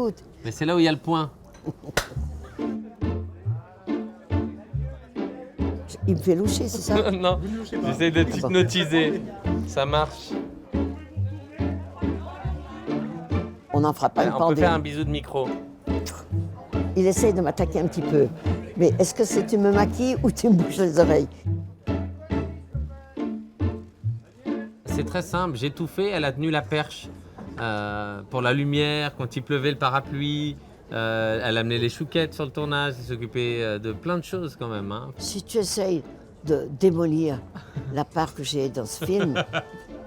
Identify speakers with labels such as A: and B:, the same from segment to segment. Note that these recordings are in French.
A: écoute.
B: Mais c'est là où il y a le point.
A: Il me fait loucher, c'est ça?
B: Non, j'essaie de t'hypnotiser. Ça marche.
A: On n'en fera pas une
B: On peut
A: pendule.
B: faire un bisou de micro.
A: Il essaye de m'attaquer un petit peu. Mais est-ce que c'est tu me maquilles ou tu me bouges les oreilles?
B: C'est très simple, j'ai tout fait, elle a tenu la perche pour la lumière, quand il pleuvait le parapluie, elle amenait les chouquettes sur le tournage, elle s'occupait de plein de choses quand même. Hein.
A: Si tu essayes de démolir la part que j'ai dans ce film,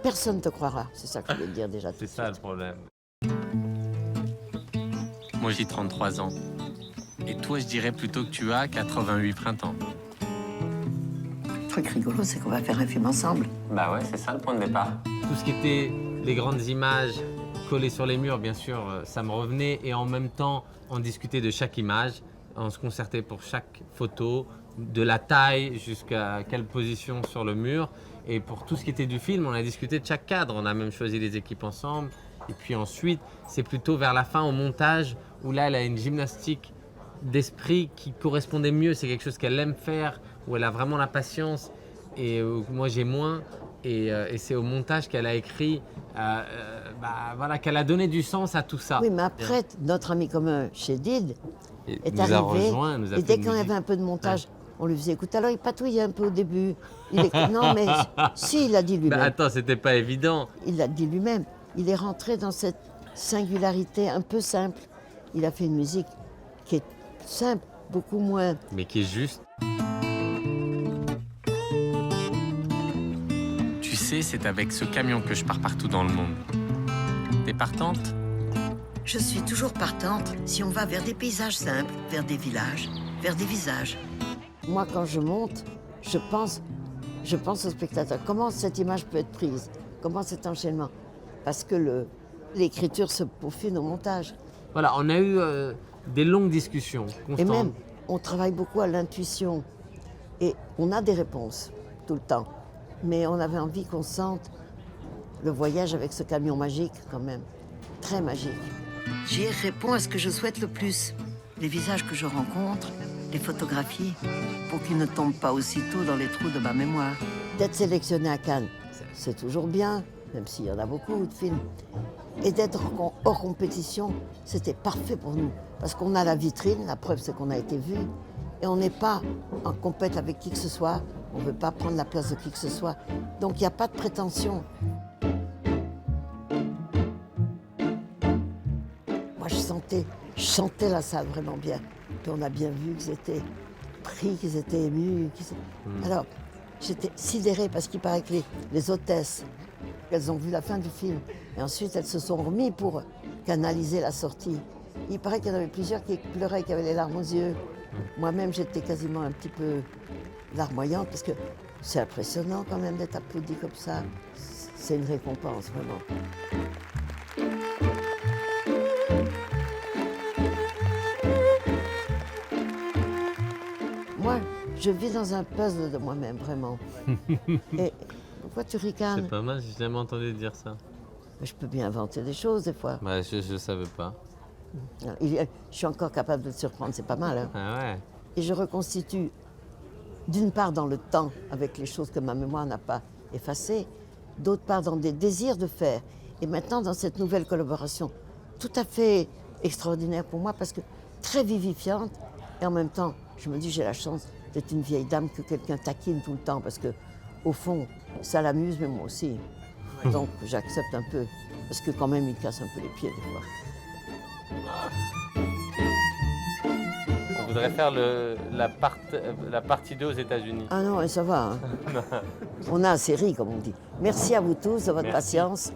A: personne ne te croira. C'est ça que je voulais dire déjà.
B: C'est ça le problème. Moi j'ai 33 ans. Et toi je dirais plutôt que tu as 88 printemps.
A: Le truc rigolo, c'est qu'on va faire un film ensemble.
B: Bah ouais, c'est ça le point de départ. Tout ce qui était les grandes images collées sur les murs, bien sûr, ça me revenait. Et en même temps, on discutait de chaque image. On se concertait pour chaque photo, de la taille jusqu'à quelle position sur le mur. Et pour tout ce qui était du film, on a discuté de chaque cadre. On a même choisi les équipes ensemble. Et puis ensuite, c'est plutôt vers la fin, au montage, où là, elle a une gymnastique d'esprit qui correspondait mieux. C'est quelque chose qu'elle aime faire, où elle a vraiment la patience. Et moi, j'ai moins. Et c'est au montage qu'elle a écrit, voilà, qu'elle a donné du sens à tout ça.
A: Oui, mais après, notre ami commun, Chédid, est
B: nous a
A: arrivé.
B: rejoint, nous a
A: et
B: fait
A: dès
B: une
A: qu'on
B: musique.
A: avait un peu de montage, on lui faisait écouter. Alors, il patouillait un peu au début. Non, mais si, il l'a dit lui-même.
B: Attends, c'était pas évident.
A: Il l'a dit lui-même. Il est rentré dans cette singularité un peu simple. Il a fait une musique qui est simple, beaucoup moins.
B: Mais qui est juste. Tu sais, c'est avec ce camion que je pars partout dans le monde. T'es partante?
A: Je suis toujours partante si on va vers des paysages simples, vers des villages, vers des visages. Moi, quand je monte, je pense au spectateur. Comment cette image peut être prise? Comment cet enchaînement? Parce que l'écriture se peaufine au montage.
B: Voilà, on a eu des longues discussions constantes.
A: Et même, on travaille beaucoup à l'intuition. Et on a des réponses tout le temps. Mais on avait envie qu'on sente le voyage avec ce camion magique quand même. Très magique. J'y réponds à ce que je souhaite le plus. Les visages que je rencontre, les photographies, pour qu'ils ne tombent pas aussitôt dans les trous de ma mémoire. D'être sélectionné à Cannes, c'est toujours bien, même s'il y en a beaucoup de films. Et d'être hors compétition, c'était parfait pour nous. Parce qu'on a la vitrine, la preuve c'est qu'on a été vus. Et on n'est pas en compète avec qui que ce soit. On ne veut pas prendre la place de qui que ce soit. Donc il n'y a pas de prétention. Moi je sentais la salle vraiment bien. Puis on a bien vu qu'ils étaient pris, qu'ils étaient émus. Alors j'étais sidérée parce qu'il paraît que les hôtesses, elles ont vu la fin du film. Et ensuite elles se sont remises pour canaliser la sortie. Il paraît qu'il y en avait plusieurs qui pleuraient, qui avaient les larmes aux yeux. Moi-même, j'étais quasiment un petit peu larmoyante parce que c'est impressionnant quand même d'être applaudi comme ça. C'est une récompense, vraiment. Moi, je vis dans un puzzle de moi-même, vraiment. Et pourquoi tu ricanes?
B: C'est pas mal, j'ai jamais entendu dire ça.
A: Je peux bien inventer des choses, des fois.
B: Bah, je savais pas.
A: Je suis encore capable de te surprendre, c'est pas mal. Hein?
B: Ah ouais.
A: Et je reconstitue, d'une part dans le temps, avec les choses que ma mémoire n'a pas effacées, d'autre part dans des désirs de faire. Et maintenant, dans cette nouvelle collaboration, tout à fait extraordinaire pour moi, parce que très vivifiante, et en même temps, je me dis, j'ai la chance d'être une vieille dame que quelqu'un taquine tout le temps, parce que, au fond, ça l'amuse, mais moi aussi. Donc, j'accepte un peu, parce que quand même, il casse un peu les pieds, des fois.
B: On voudrait faire la partie 2 aux États-Unis.
A: Ah non, et ça va. Hein. On a assez ri, comme on dit. Merci à vous tous de votre patience.